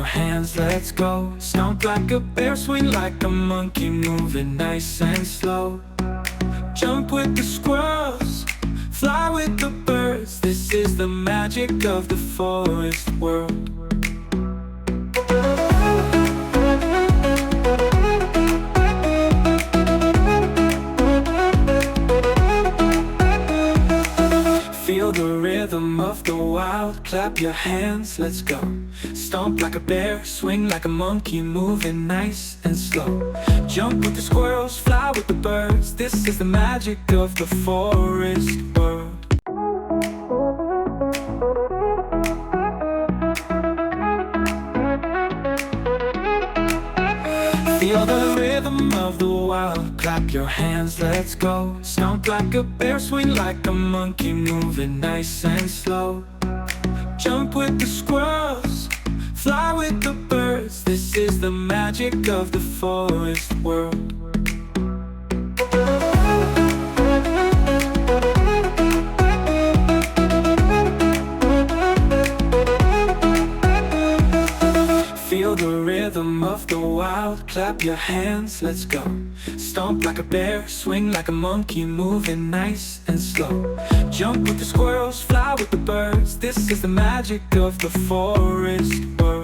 your hands, let's go. Stomp like a bear, swing like a monkey, moving nice and slow. Jump with the squirrels, fly with the birds. This is the magic of the forest world. Feel the rhythm of the wild, clap your hands, let's go. Stomp like a bear, swing like a monkey, moving nice and slow. Jump with the squirrels, fly with the birds. This is the magic of the forest world. Feel the rhythm of the wild, clap your hands, let's go. Stomp like a bear, swing like a monkey, moving nice and slow. Jump with the squirrels, fly with the birds. This is the magic of the forest world. Feel the rhythm of the wild, clap your hands, let's go. Stomp like a bear, swing like a monkey, moving nice and slow. Jump with the squirrels, fly with the birds. This is the magic of the forest world.